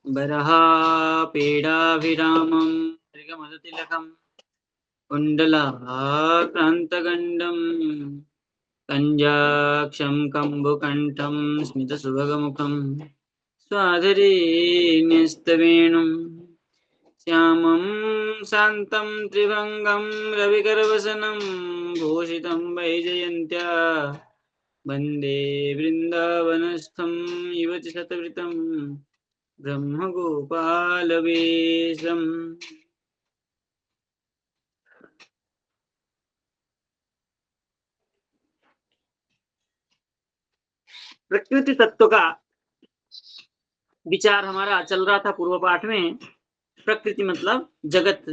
बरहा पीडाभिरामं मृगमदतिलकं कुण्डलाक्रान्तगण्डं कञ्जाक्षं कम्बुकण्ठं स्मितसुभगमुखं स्वाधरी न्यस्तवेणुं श्यामं शान्तं त्रिभङ्गं रविकरवसनं भूषितं वैजयन्त्या वन्दे वृन्दावनस्थं युवति शतवृतं ब्रह्मगोपालवेशम्। प्रकृति तत्व का विचार हमारा चल रहा था पूर्व पाठ में। प्रकृति मतलब जगत,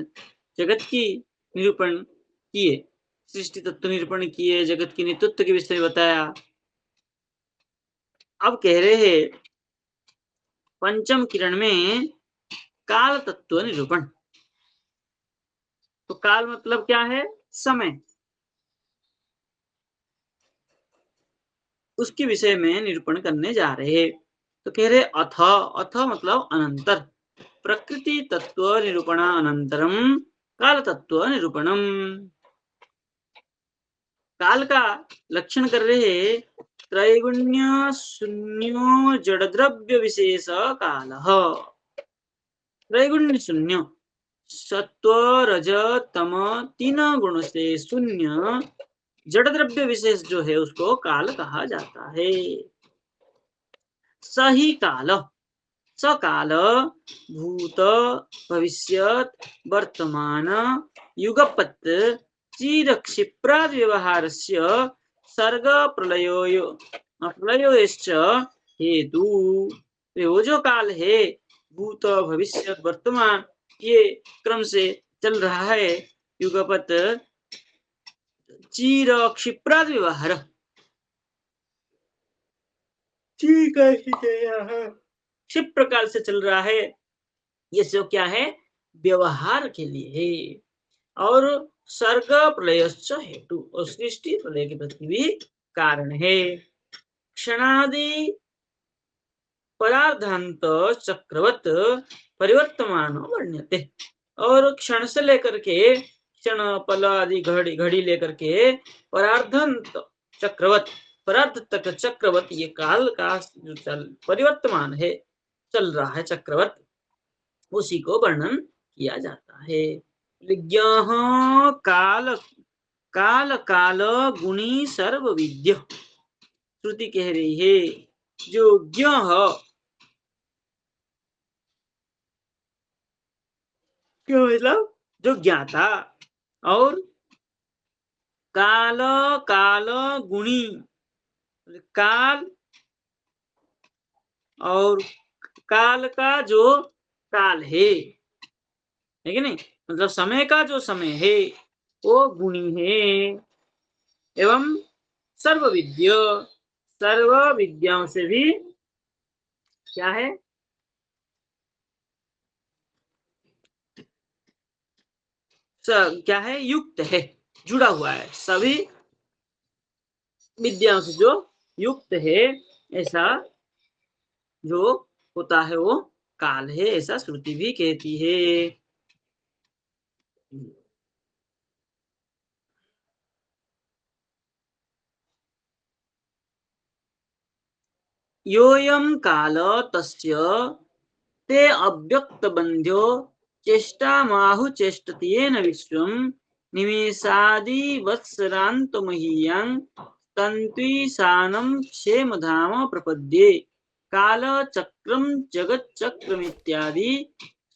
जगत की निरूपण किए, सृष्टि तत्व निरूपण किए, जगत की नित्यत्व के विषय में बताया। अब कह रहे हैं पंचम किरण में काल तत्व निरूपण। तो काल मतलब क्या है? समय। उसके विषय में निरूपण करने जा रहे हैं। तो कह रहे अथ, अथ मतलब अनंतर, प्रकृति तत्व निरूपण अनंतरम काल तत्व निरूपणम। काल का लक्षण कर रहे त्रैगुण्य शून्यो जड़ द्रव्य विशेष काल। त्रैगुण्य शून्य, सत्व रज तम तीन गुण से शून्य जड़ द्रव्य विशेष जो है उसको काल कहा जाता है। सही काल, सकाल भूत भविष्यत् वर्तमान युगपत् चिर क्षिप्रादि व्यवहारस्य सर्ग प्रलयोश्च हेतु। वो जो काल है भूत भविष्य वर्तमान, ये क्रम से चल रहा है। युगपत् चिर क्षिप्रादि व्यवहार, क्षिप्र काल से चल रहा है। ये सब क्या है? व्यवहार के लिए है। और सर्ग प्रलयश्च हेतु, और सृष्टि प्रलय के प्रति भी कारण है। क्षणादि परार्धांत चक्रवत परिवर्तमान वर्ण्यते। और क्षण से लेकर के क्षण पल आदि घड़ी घड़ी लेकर के परार्धांत चक्रवत, परार्ध तक चक्रवत, ये काल का जो परिवर्तमान है, चल रहा है चक्रवत, उसी को वर्णन किया जाता है। ज्ञः काल, काल काल गुणी सर्व विद्य। श्रुति कह रही है जो ज्ञ, क्यों मतलब जो ज्ञाता, और काल काल गुणी, काल और काल का जो काल है कि नहीं, मतलब समय का जो समय है वो गुणी है। एवं सर्व विद्य, सर्व विद्याओं से भी क्या है? क्या है? युक्त है, जुड़ा हुआ है, सभी विद्याओं से जो युक्त है, ऐसा जो होता है वो काल है, ऐसा श्रुति भी कहती है। योऽयं काल तस्य ते अव्यक्त बंध्यो चेष्टामाहु चेष्टतेन विश्वं निमेषादि वत्सरान्तमहीयं तन्त्वीशानं क्षेमधाम प्रपद्ये काल चक्रम जगत चक्रमित्यादि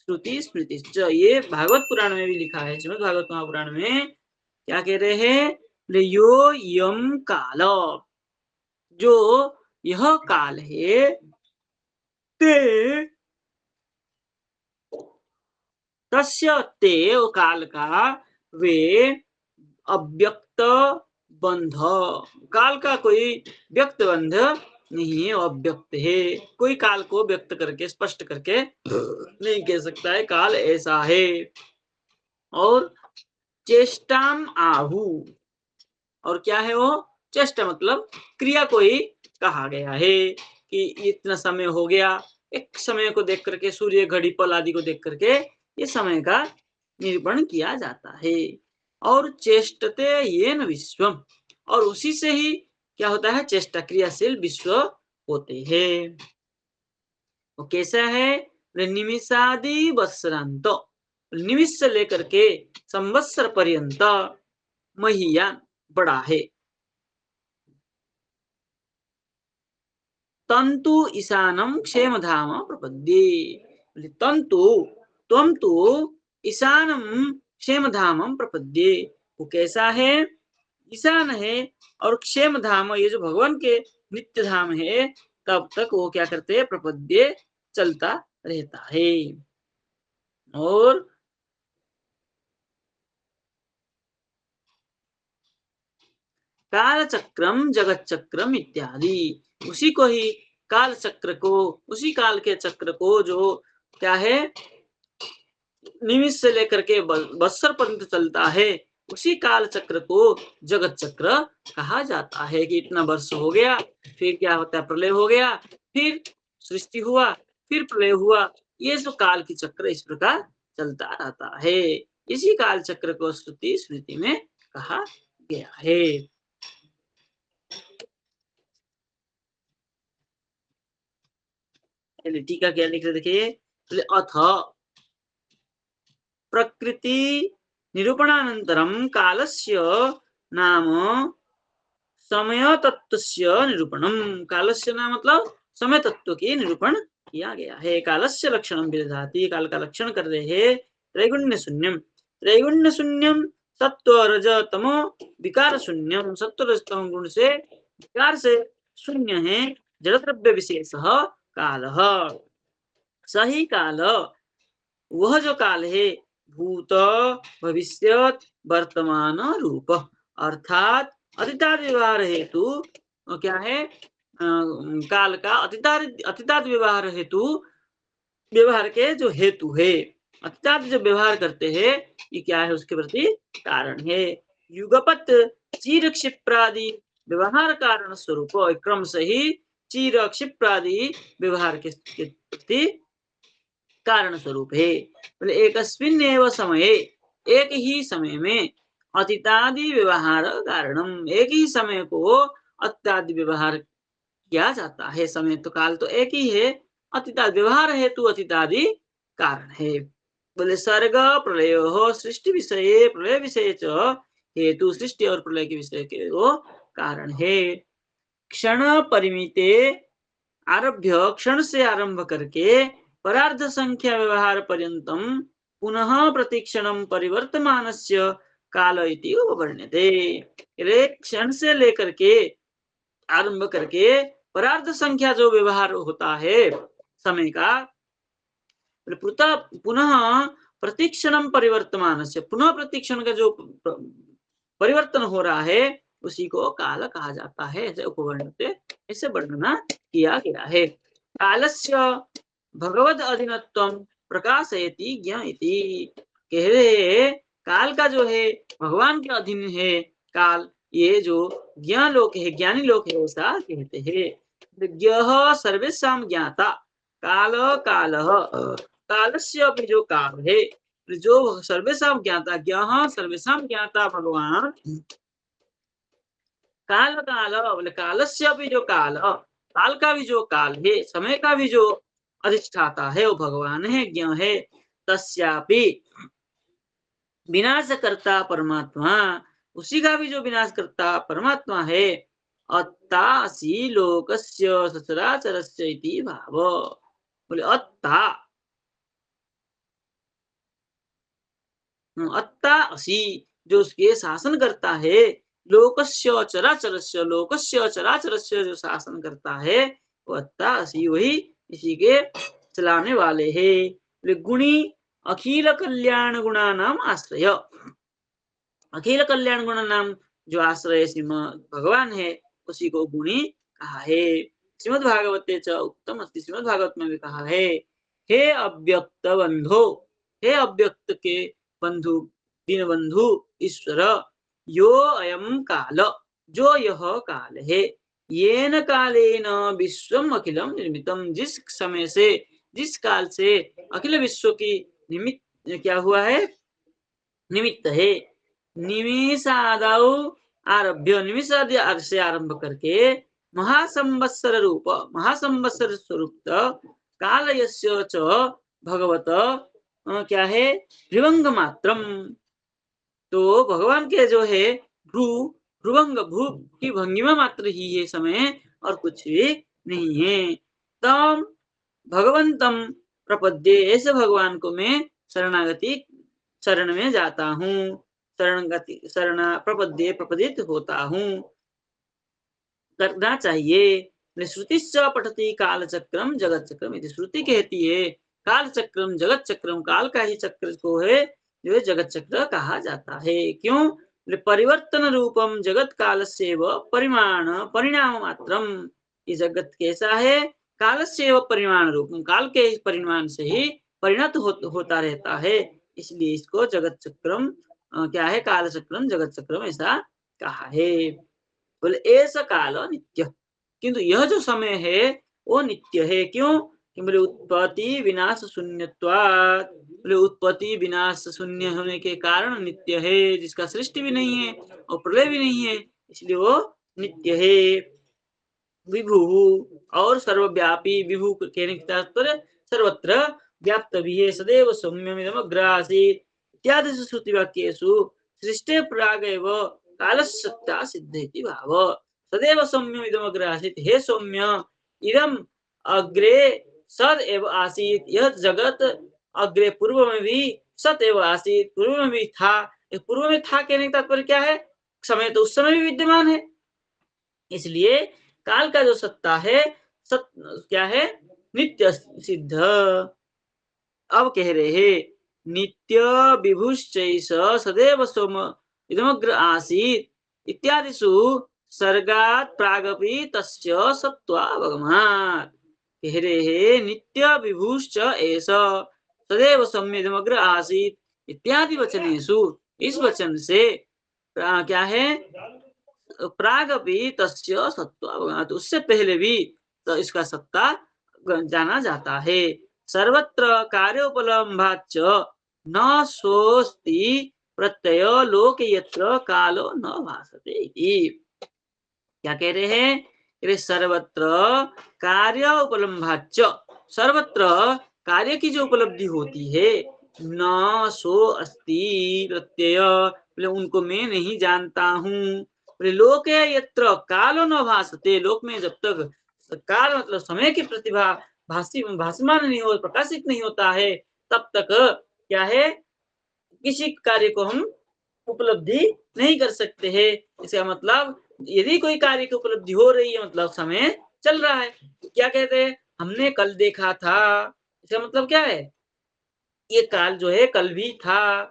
श्रुति स्मृति। ये भागवत पुराण में भी लिखा है, श्रीमद् भागवत महापुराण में क्या कह रहे हैं? यो यम काल, जो यह काल है, ते तस्य, ते वो काल का, वे अव्यक्त बंध, काल का कोई व्यक्त बंध नहीं है, अव्यक्त है। कोई काल को व्यक्त करके स्पष्ट करके नहीं कह सकता है काल ऐसा है। और चेष्टाम आहु, और क्या है वो? चेष्टा मतलब क्रिया को ही कहा गया है कि इतना समय हो गया, एक समय को देख करके, सूर्य, घड़ी, पल आदि को देख करके ये समय का निरूपण किया जाता है। और चेष्टते येन विश्वम, और उसी से ही क्या होता है, चेष्टा, क्रियाशील विश्व होते हैं। वो कैसा है, निमिषादि वत्सरांत, निमिष से लेकर के संवत्सर पर्यंत महियान बड़ा है। तंतु ईशानम क्षेमधाम प्रपद्ये, तंतु त्वम तो ईशानम क्षेमधाम प्रपद्ये, वो कैसा है, ईशान है और क्षेम धाम, ये जो भगवान के नित्य धाम है, तब तक वो क्या करते हैं, प्रपद्ये चलता रहता है। और काल चक्रम जगत चक्रम इत्यादि, उसी को ही काल चक्र को, उसी काल के चक्र को जो क्या है, निमिष से लेकर के बत्सर पर्यंत चलता है, उसी काल चक्र को जगत चक्र कहा जाता है। कि इतना वर्ष हो गया, फिर क्या होता है, प्रलय हो गया, फिर सृष्टि हुआ, फिर प्रलय हुआ, ये जो काल की चक्र इस प्रकार चलता रहता है। इसी काल चक्र को श्रुति स्मृति में कहा गया है। टीका क्या लिख रहे, देखिए, अथ प्रकृति निरूपणानन्तरं कालस्य नाम समय तत्वस्य निरूपणम, कालस्य नाम मतलब समय तत्व के निरूपण किया गया है। कालस्य लक्षणम विदधाति, काल का लक्षण कर रहे हैं, त्रैगुण्य शून्यम, त्रैगुण्य शून्यम सत्व रज तमो विकार शून्यम, सत्व रज तम गुण से विकार से शून्य है। जड़ द्रव्य विशेष काल, सही काल, वह जो काल है, भूत भविष्यत वर्तमान रूप, अर्थात अतीताद व्यवहार हेतु क्या है, काल का अतीताद व्यवहार हेतु, व्यवहार के जो हेतु है, अतीताद जो व्यवहार करते हैं, ये क्या है, उसके प्रति कारण है। युगपत चीर क्षिप्रादि व्यवहार कारण स्वरूप, क्रम से ही चीर क्षिप्रादि व्यवहार के प्रति कारण स्वरूप है। बोले एकस्मिन् एव समये, एक ही समय में, अतीतादि व्यवहार कारणम, एक ही समय को अत्यादि व्यवहार किया जाता है। समय तो काल तो एक ही है, अतीतादि व्यवहार हेतु अतीतादि कारण है। बोले सर्ग प्रलय हो सृष्टि विषय प्रलय विषय च हेतु, सृष्टि और प्रलय के विषय के वो कारण है। क्षण परिमिते आरभ्य, क्षण से आरंभ करके परार्ध संख्या व्यवहार पर्यंतम पुनः प्रतिक्षणम परिवर्तमानस्य काल इति वर्ण्यते। क्षण से लेकर के आरंभ करके परार्ध संख्या जो व्यवहार होता है समय का, पुनः प्रतिक्षणम परिवर्तमानस्य, पुनः प्रतिक्षण का जो परिवर्तन हो रहा है, उसी को काल कहा जाता है। ऐसे उपवर्ण्यते, ऐसे वर्णना किया गया है। कालस्य भगवद अधीनत्वम प्रकाशयति ज्ञायति, कह रहे काल का जो है भगवान के अधीन है काल, ये जो ज्ञान लोक है, ज्ञानी लोक है, ऐसा कहते हैं। ज्ञः सर्वेषां ज्ञाता काल कालः, कालस्य अपि जो काल है, जो सर्वेषां ज्ञाता, ज्ञः सर्वेषां ज्ञाता भगवान, काल काल, बोले कालस्य भी जो काल, काल का भी जो काल है, समय का भी जो अधिष्ठाता है, वो भगवान है, ज्ञ है। तस्यापि विनाश करता परमात्मा, उसी का भी जो विनाश करता परमात्मा है। अत्तासी लोकस्य सचराचरस्य इति भाव, बोले अत्ता, अत्ता असी, जो उसके शासन करता है, लोकस्य चराचरस्य, लोकस्य चराचरस्य जो शासन करता है, वो अत्ता असी, वही इसी के चलाने वाले हैं। गुणी अखिल कल्याण गुणा नाम आश्रय, अखिल कल्याण गुण नाम जो आश्रय श्रीमद भगवान है, उसी को गुणी कहा है। श्रीमद् भागवते च उत्तम अस्ति, श्रीमद् भागवत में भी कहा है, हे अव्यक्त बंधो, हे अव्यक्त के बंधु, दीन बंधु ईश्वर, यो अयम काल, जो यह काल है, येन कालेन विश्वम अखिलम निर्मितम, जिस समय से, जिस काल से अखिल विश्व की निमित्त क्या हुआ है, निमित्त है। निमिषादौ आरभ्य, निमिषादि से आरंभ करके महासंवत्सर रूप, महासंवत्सर स्वरूप काल यस्य च भगवत क्या है, भ्रुवंग मात्रम। तो भगवान के जो है भ्रू, भ्रुवंग, भ्रू की भंगिमा मात्र ही है समय, और कुछ भी नहीं है। तम भगवंतम प्रपद्ये, ऐसे भगवान को मैं शरणागति, शरण में जाता हूँ, शरणगति, शरणा प्रपद्ये, प्रपदित होता हूँ, करना चाहिए। श्रुतिश्च पठति काल चक्रम जगत चक्रम, यदि श्रुति कहती है काल चक्रम जगत चक्रम, काल का ही चक्र को है जो है जगत चक्र कहा जाता है। क्यों? परिवर्तन रूपम जगत काल से व परिमाण परिणाम मात्रम, ये जगत कैसा है, काल से व परिमाण रूप, काल के परिमाण से ही परिणत होता रहता है, इसलिए इसको जगत चक्रम क्या है, काल चक्रम जगत चक्रम ऐसा कहा है। बोले ऐसा काल नित्य, किंतु यह जो समय है वो नित्य है। क्यों? कि बोले उत्पत्ति विनाश शून्यत्वात्, बोले उत्पत्ति विनाश शून्य होने के कारण नित्य है, जिसका सृष्टि भी नहीं है और प्रलय भी नहीं है, इसलिए वो नित्य है। विभु, और सर्वव्यापी, विभु कहने की तात्पर्य सर्वत्र व्याप्त भी है। सदैव सौम्यमिदम अग्र आसीत् इत्यादि श्रुति वाक्येषु सृष्टे प्रागेव कालसत्ता सिद्धेति भाव। सदैव सौम्यमिदम अग्र आसीत्, हे सौम्य, इदम अग्रे सद एव आसीत्, यह जगत अग्रे पूर्व में भी सत एव आसीत्, पूर्व में भी था। पूर्व में था कहने का तात्पर्य क्या है, समय तो उस समय भी विद्यमान है, इसलिए काल का जो सत्ता है, सत क्या है, नित्य सिद्ध। अब कह रहे हैं नित्य विभुश्चैष सदैव सोम इदमग्र आसीत् इत्यादिषु सर्गात् प्रागपि तस्य सत्त्वावगमात्। कह रहे हैं नित्य विभुश्च एष सदैव सौम्यमग्र आसीत् इत्यादि वचनेषु, इस वचन से क्या है, प्रागपि तस्य सत्त्वावगमात्, उससे पहले भी तो इसका सत्ता जाना जाता है। सर्वत्र कार्योपलम्भाच्च न सोऽस्ति प्रत्यय लोक यत्र कालो न भासते इति। क्या कह रहे हैं? सर्वत्र कार्य उपलम्भाच्च, सर्वत्र कार्य की जो उपलब्धि होती है, न सो अस्ति प्रत्यय, उनको मैं नहीं जानता हूँ। लोक यत्र कालो न भासते, लोक में जब तक काल मतलब समय की प्रतिभा भासमान नहीं हो, प्रकाशित नहीं होता है, तब तक क्या है, किसी कार्य को हम उपलब्धि नहीं कर सकते हैं। इसका मतलब यदि कोई कार्य की उपलब्धि हो रही है मतलब समय चल रहा है। क्या कहते हैं, हमने कल देखा था, इसका मतलब क्या है, ये काल जो है कल भी था।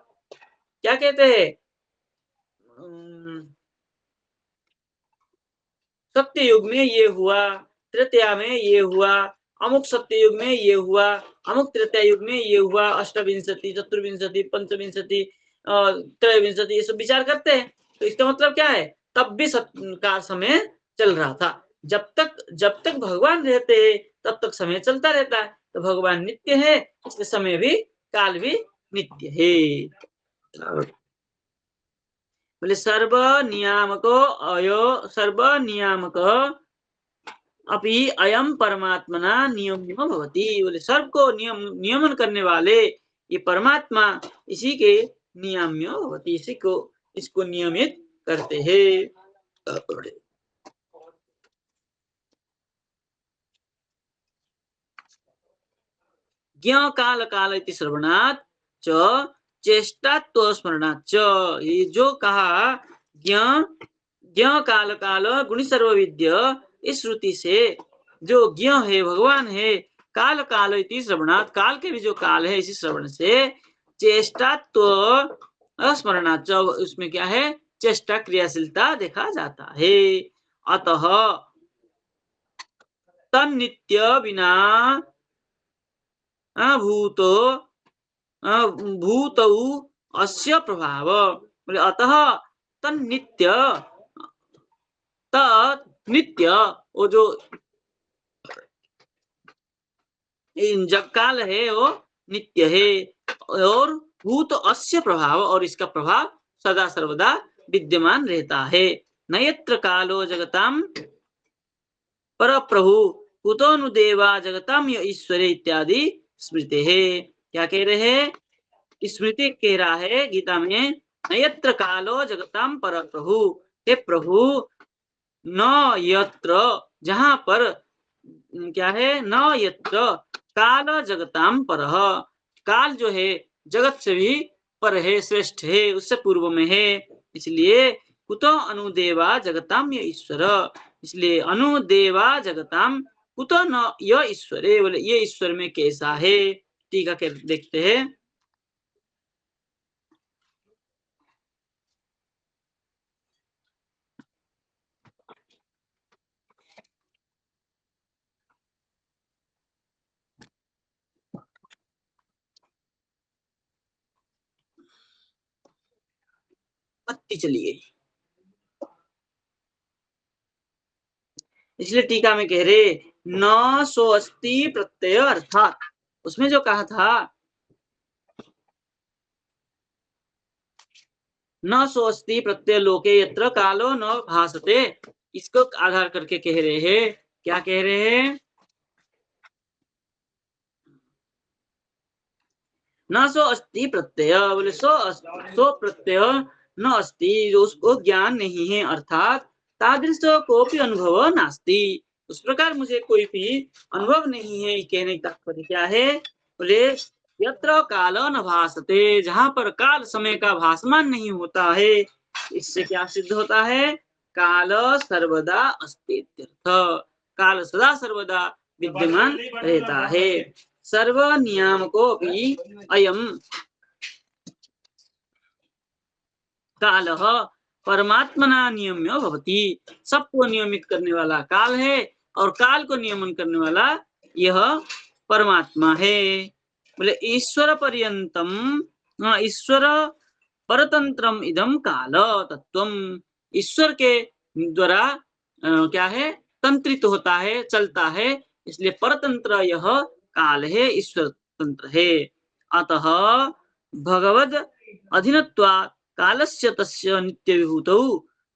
क्या कहते हैं, सत्य युग में ये हुआ, तृतीया में ये हुआ, अमुक सत्य युग में ये हुआ, अमुक तृतीया युग में ये हुआ, अष्टविंशति, चतुर्विंशति, पंचविंशति, त्रयोविंशति, ये सब विचार करते हैं। तो इसका मतलब क्या है, तब भी का समय चल रहा था। जब तक भगवान रहते हैं तब तक समय चलता रहता है। तो भगवान नित्य है, इसलिए समय भी, काल भी नित्य है। बोले सर्व नियामको अयो सर्व नियामक अपि अयम परमात्मना नियम्य भवति। बोले सर्व को नियमन करने वाले ये परमात्मा इसी के नियम्य भवति, इसी को, इसको नियमित करते हैं। ज्ञ काल काल इति श्रवणात् च चेष्टात्व स्मरणात् च, ये जो कहा ज्ञ ज्ञ काल काल गुणी सर्वविद्य, इस श्रुति से जो ज्ञ है भगवान है, काल काल इति श्रवणात्, काल के भी जो काल है इसी श्रवण से, चेष्टात्व स्मरणात् च, उसमें क्या है, चेष्टा क्रियाशीलता देखा जाता है। अतः तन्नित्य बिना भूतो भूतौ अस्य प्रभाव, बोले अतः तन्नित्य, नित्य, वो जो जग काल है वो नित्य है, और भूत अस्य प्रभाव, और इसका प्रभाव सदा सर्वदा विद्यमान रहता है। नयत्र कालो जगताम पर प्रभु कुतो नु देवा जगताम य ईश्वरे इत्यादि स्मृति है। क्या कह रहे हैं? स्मृति कह रहा है गीता में, नयत्र कालो जगताम पर प्रभु, हे प्रभु, न यत्र, जहां पर क्या है, न यत्र काल जगताम परः, काल जो है जगत से भी पर है, श्रेष्ठ है, उससे पूर्व में है। इसलिए कुतो अनुदेवा जगताम य ईश्वर, इसलिए अनुदेवा जगताम कुतो न य ईश्वरे, बोले ये ईश्वर में कैसा है। टीका के देखते हैं। पत्ती चली गई, इसलिए टीका में कह रहे न सो अस्ति प्रत्यय, अर्थात उसमें जो कहा था न सो अस्ति प्रत्यय लोके यत्र कालो न भासते, इसको आधार करके कह रहे हैं। क्या कह रहे हैं? न सो अस्ति प्रत्यय, बोले सो प्रत्यय न अस्ति, जो उसको ज्ञान नहीं है, अर्थात तादृश कोपी अनुभव नास्ति, उस प्रकार मुझे कोई भी अनुभव नहीं है। कहने का तात्पर्य क्या है? बोले यत्र काल न भासते, जहां पर काल समय का भासमान नहीं होता है। इससे क्या सिद्ध होता है? काल सर्वदा अस्ति, काल सदा सर्वदा विद्यमान रहता है। सर्व नियामको भी अयम कालः परमात्मना नियम्यो भवति, सबको नियमित करने वाला काल है, और काल को नियमन करने वाला यह परमात्मा है। बोले ईश्वर पर्यंतम, ईश्वर परतंत्रम इदम काल तत्वम, ईश्वर के द्वारा क्या है, तंत्रित होता है, चलता है, इसलिए परतंत्र यह काल है, ईश्वर तंत्र है। अतः भगवद अधीनत्वात् कालस्य तस्य नित्य विभूतौ,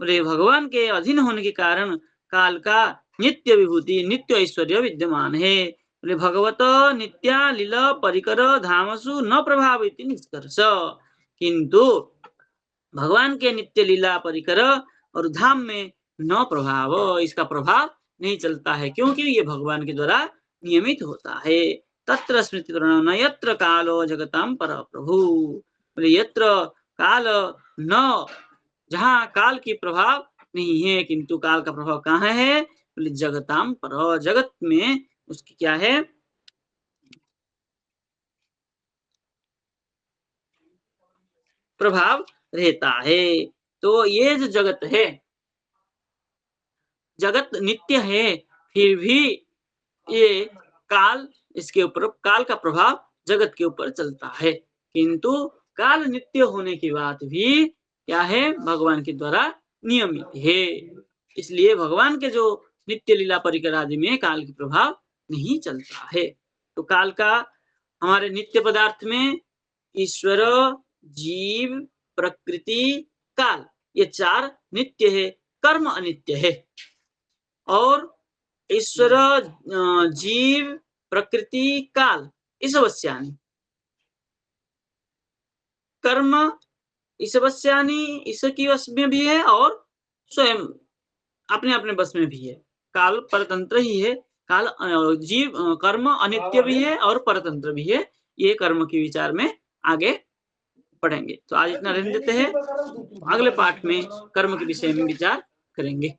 बोले भगवान के अधीन होने के कारण काल का नित्य विभूति, नित्य ऐश्वर्य विद्यमान है। बोले भगवत नित्या लीला परिकर धामसु न प्रभावित निष्कर्ष, किंतु भगवान के नित्य लीला परिकर और धाम में न प्रभाव, इसका प्रभाव नहीं चलता है, क्योंकि ये भगवान के द्वारा नियमित होता है। तत्र स्मृति न यत्र कालो जगताम पर प्रभु, बोले यत्र काल न, जहाँ काल की प्रभाव नहीं है, किंतु काल का प्रभाव कहाँ है? बोले जगताम पर, जगत में उसकी क्या है, प्रभाव रहता है। तो ये जो जगत है, जगत नित्य है, फिर भी ये काल, इसके ऊपर काल का प्रभाव जगत के ऊपर चलता है, किंतु काल नित्य होने की बात भी क्या है, भगवान के द्वारा नियमित है। इसलिए भगवान के जो नित्य लीला परिकर आदि में काल की प्रभाव नहीं चलता है। तो काल का हमारे नित्य पदार्थ में ईश्वर, जीव, प्रकृति, काल, ये चार नित्य है, कर्म अनित्य है। और ईश्वर, जीव, प्रकृति, काल, ईशवस्यानि, कर्म ईशवस्यानि, ईश्वर की वश में भी है और स्वयं अपने अपने बस में भी है। काल परतंत्र ही है, काल जीव कर्म अनित्य भी है और परतंत्र भी है। ये कर्म के विचार में आगे पढ़ेंगे। तो आज इतना रहने देते हैं, अगले पाठ में कर्म के विषय में विचार करेंगे।